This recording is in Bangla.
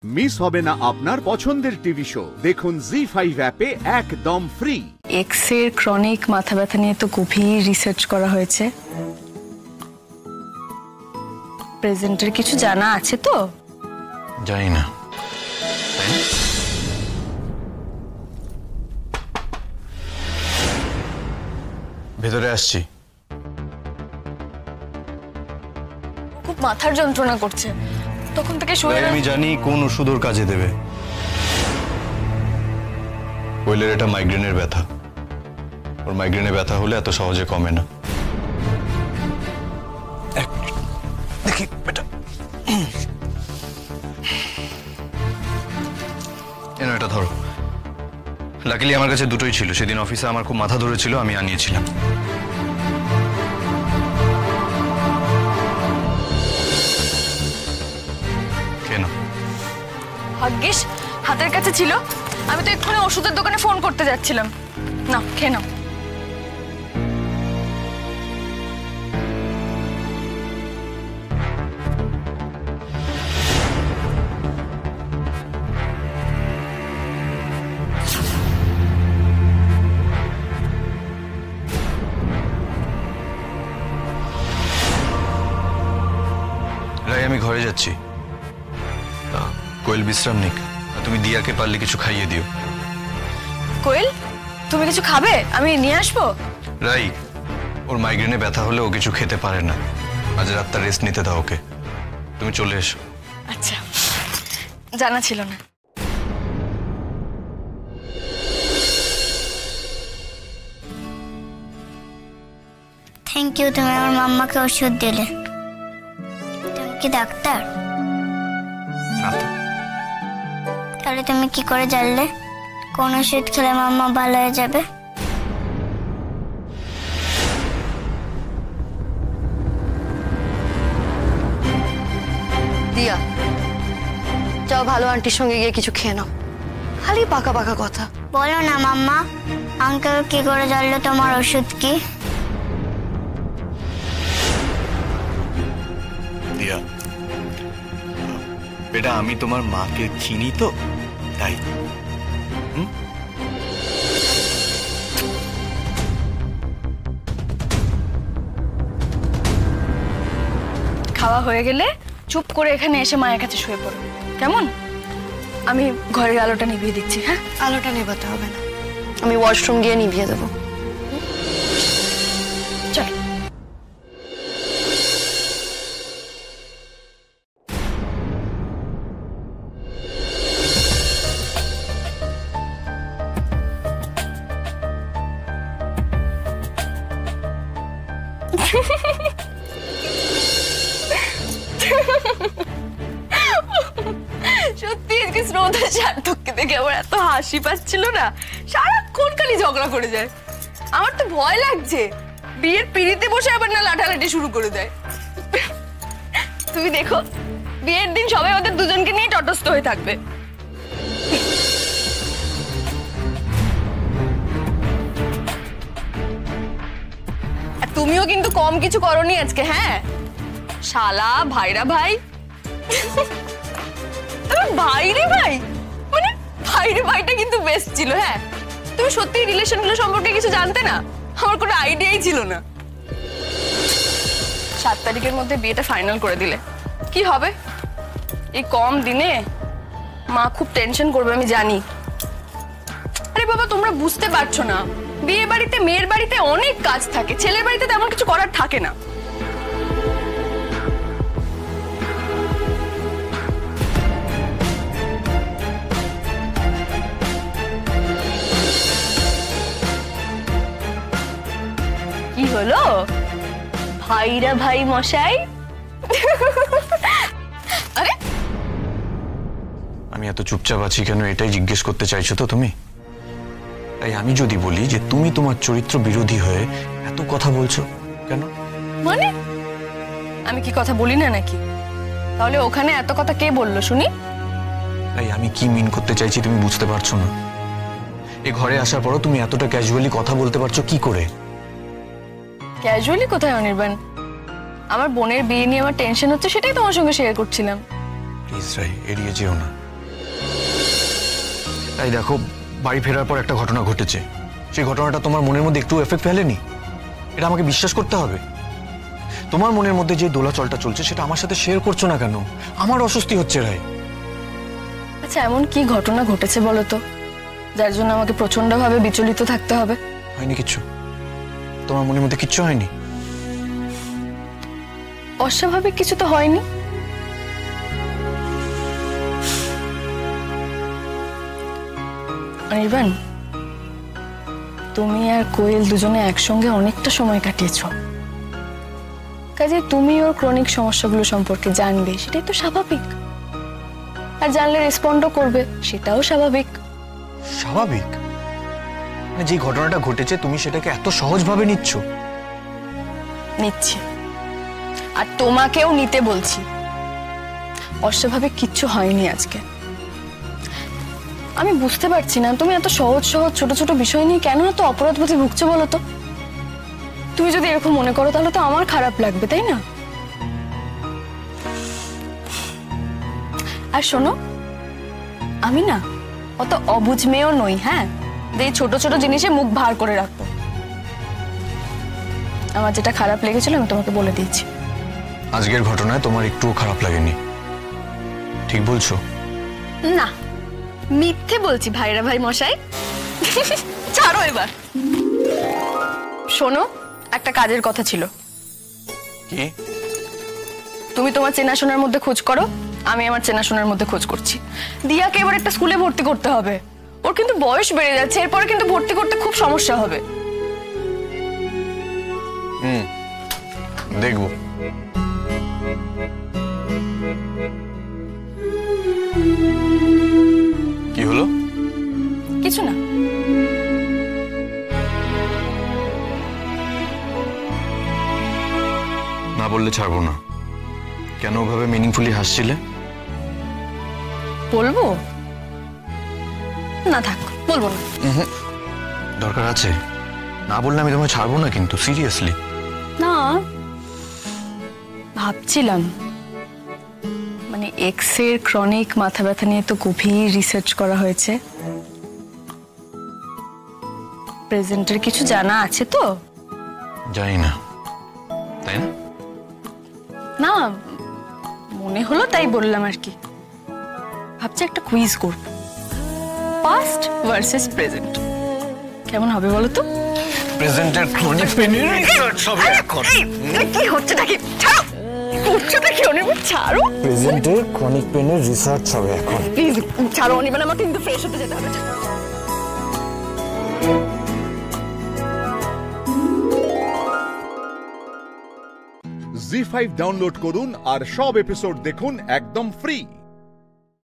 মিস হবে না আপনার পছন্দের টিভি শো। দেখুন জি5 অ্যাপে একদম ফ্রি। এক্স এর ক্রনিক মাথা ব্যথা নিয়ে তো গভীর রিসার্চ করা হয়েছে। প্রেজেন্টের কিছু জানা আছে তো? জানি না। ভেতরে আসছি। খুব মাথার যন্ত্রণা করছে, তখন থেকে শুয়ে আমি জানি কোন ওষুধ ওর কাজে দেবে। কোয়েলের এটা মাইগ্রেনের ব্যথা। ওর মাইগ্রেনের ব্যথা হলে এত সহজে কমে না। দেখি বেটা, এনো এটা ধরো। লাকিলি আমার কাছে দুটোই ছিল। সেদিন অফিসে আমার খুব মাথা ধরেছিল, আমি আনিয়েছিলাম। কেন? ভাগ্যিস হাতের কাছে ছিল, আমি তো এক্ষুনি ওষুধের দোকানে ফোন করতে যাচ্ছিলাম। না, খেয়ে নাও। আমি ঘরে যাচ্ছি। কোয়েল বিশ্রাম নিক। তুমি দিয়াকে পারলে কিছু খাইয়ে দিও। কোয়েল, তুমি কিছু খাবে? আমি নিয়ে আসবো। রাই, ওর মাইগ্রেনে ব্যথা হলে ও কিছু খেতে পারে না। আজ রাতটা রেস্ট নিতে দাও ওকে। তুমি চলে এসো। আচ্ছা, জানা ছিল না। থ্যাংক ইউ, তুমি আমার মাম্মাকে ওষুধ দিলে। তুমি কি ডাক্তার? তাহলে তুমি কি করে জানলে কোন ওষুধ খেলে মাম্মা ভালো হয়ে যাবে? দিয়া, যাও ভালো আন্টির সঙ্গে গিয়ে কিছু খেয়ে নাও। খালি পাকা পাকা কথা বলো না মাম্মা, আঙ্কেল কি করে জানলো তোমার ওষুধ কি? দিয়া বেটা, আমি তোমার মাকে চিনি তো, তাই। খাওয়া হয়ে গেলে চুপ করে এখানে এসে মায়ের কাছে শুয়ে পড়ো, কেমন? আমি ঘরের আলোটা নিভিয়ে দিচ্ছি। হ্যাঁ, আলোটা নেভাতে হবে না, আমি ওয়াশরুম গিয়ে নিভিয়ে দেবো। চল। সত্যি আজকে স্রোতের সার্থককে দেখে আমার এত হাসি পাচ্ছিল না। সারাক্ষণ খালি ঝগড়া করে যায়। আমার তো ভয় লাগছে বিয়ের পিড়িতে বসে আবার না লাঠালাঠি শুরু করে দেয়। তুমি দেখো, বিয়ের দিন সবাই ওদের দুজনকে নিয়ে তটস্থ হয়ে থাকবে। তুমিও কিন্তু কম কিছু করোনি আজকে। হ্যাঁ, শালা ভাইরা ভাই। ভাইরে ভাই মানে ভাইরে ভাইটা কিন্তু বেস্ট ছিল। হ্যাঁ, তুমি সত্যি রিলেশনগুলো সম্পর্কে কিছু জানতে না? আমার কোনো আইডিয়াই ছিল না। 7 তারিখের মধ্যে বিয়েটা ফাইনাল করে দিলে কি হবে? এই কম দিনে মা খুব টেনশন করবে, আমি জানি। আরে বাবা, তোমরা বুঝতে পারছো না, বিয়ে বাড়িতে মেয়ের বাড়িতে অনেক কাজ থাকে, ছেলের বাড়িতে তেমন কিছু করার থাকে না। কি হলো ভাইরা ভাই মশাই? আরে আমি এত চুপচাপ আছি কেন, এটাই জিজ্ঞেস করতে চাইছো তো তুমি? তাই আমি যদি বলি যে তুমি তোমার চরিত্র বিরোধী হয়ে এত কথা বলছো কেন? মানে আমি কি কথা বলি না নাকি? তাহলে ওখানে এত কথা কে বললো শুনি? তাই আমি কি মিন করতে চাইছি তুমি বুঝতে পারছো না? এই ঘরে আসার পরও তুমি এতটা ক্যাজুয়ালি কথা বলতে পারছো কি করে? ক্যাজুয়ালি কোথায় অনির্বাণ? আমার বোনের বিয়ে নিয়ে আমার টেনশন হচ্ছে, সেটাই তোমার সঙ্গে শেয়ার করছিলাম। প্লিজ রাই, এড়িয়ে যেও না। তাই দেখো, বাড়ি ফেরার পর একটা ঘটনা ঘটেছে, সেই ঘটনাটা তোমার মনের মধ্যে একটু এফেক্ট ফেলেনি? এটা আমাকে বিশ্বাস করতে হবে। তোমার মনের মধ্যে যে দোলাচলটা চলছে সেটা আমার সাথে শেয়ার করছো না কেন? আমার অস্বস্তি হচ্ছে রাই। আচ্ছা, এমন কি ঘটনা ঘটেছে বলো তো, যার জন্য আমাকে প্রচন্ডভাবে বিচলিত থাকতে হবে? হয়নি কিচ্ছু, তোমার মনের মধ্যে কিচ্ছু হয়নি। অস্বাভাবিক কিছু তো হয়নি। অনির্বাণ, তুমি আর কোয়েল দুজনে একসঙ্গে অনেকটা সময় কাটিয়েছ, কাজে তুমি ওর ক্রনিক সমস্যাগুলো সম্পর্কে জানবে, সেটাই তো স্বাভাবিক। আর জানলে রেসপন্ডও করবে, সেটাও স্বাভাবিক। স্বাভাবিক? মানে যে ঘটনাটা ঘটেছে তুমি সেটাকে এত সহজভাবে নিচ্ছ? নিচ্ছি, আর তোমাকেও নিতে বলছি। অস্বাভাবিক কিচ্ছু হয়নি আজকে। আমি বুঝতে পারছি না তুমি এত সহজ সহজ ছোট ছোট বিষয় নিয়ে কেন এত অপরাধবোধে ভুগছো বলো তো? তুমি যদি এরকম মনে করো তাহলে তো আমার খারাপ লাগবে, তাই না? আর শোনো, আমি না অত অবুঝ মেয়েও নই, হ্যাঁ, যে এই ছোট ছোট জিনিসে মুখ ভার করে রাখবো। আমার যেটা খারাপ লেগেছিল আমি তোমাকে বলে দিয়েছি। আজকের ঘটনায় তোমার একটুও খারাপ লাগেনি, ঠিক বলছো? না, মিথ্যে বলছি ভাইরা ভাই মশাই। ছাড়ো এবার। শোনো, একটা কাজের কথা ছিল। কি? তুমি তোমার চেনাশোনার মধ্যে খোঁজ করো, আমি আমার চেনাশোনার মধ্যে খোঁজ করছি। দিয়াকে এবার একটা স্কুলে ভর্তি করতে হবে। ওর কিন্তু বয়স বেড়ে যাচ্ছে, এরপরে কিন্তু ভর্তি করতে খুব সমস্যা হবে। দেখবো। কি হলো? কিছু না। না বললে ছাড়বো না। কেন ওভাবে মিনিংফুলি হাসছিলে? বলবো না, থাক, বলবো না। দরকার আছে? না বললে আমি তোমায় ছাড়বো না কিন্তু, সিরিয়াসলি। না, ভাবছিলাম মানে এক্স এর ক্রনিক মাথা ব্যথা নিয়ে তো গভীর রিসার্চ করা হয়েছে। প্রেজেন্টের কিছু জানা আছে তো? জানি না, তাই না? না, মনে হলো তাই বললাম আর কি। ভাবছি একটা কুইজ করব, পাস্ট ভার্সেস প্রেজেন্ট। কেমন হবে বলো তো? প্রেজেন্টের ক্রনিক পেনের রিসার্চ হবে এখন। কি হচ্ছে নাকি? ছাড়ো, করছোটা কি অনির্বাণ? ছাড়ো। প্রেজেন্টের ক্রনিক পেনের রিসার্চ হবে এখন। প্লিজ ছাড়ো অনির্বাণ, আমাকে কিন্তু ফ্রেশ হতে যেতে হবে। জি5 ডাউনলোড করুন আর সব এপিসোড দেখুন একদম ফ্রি।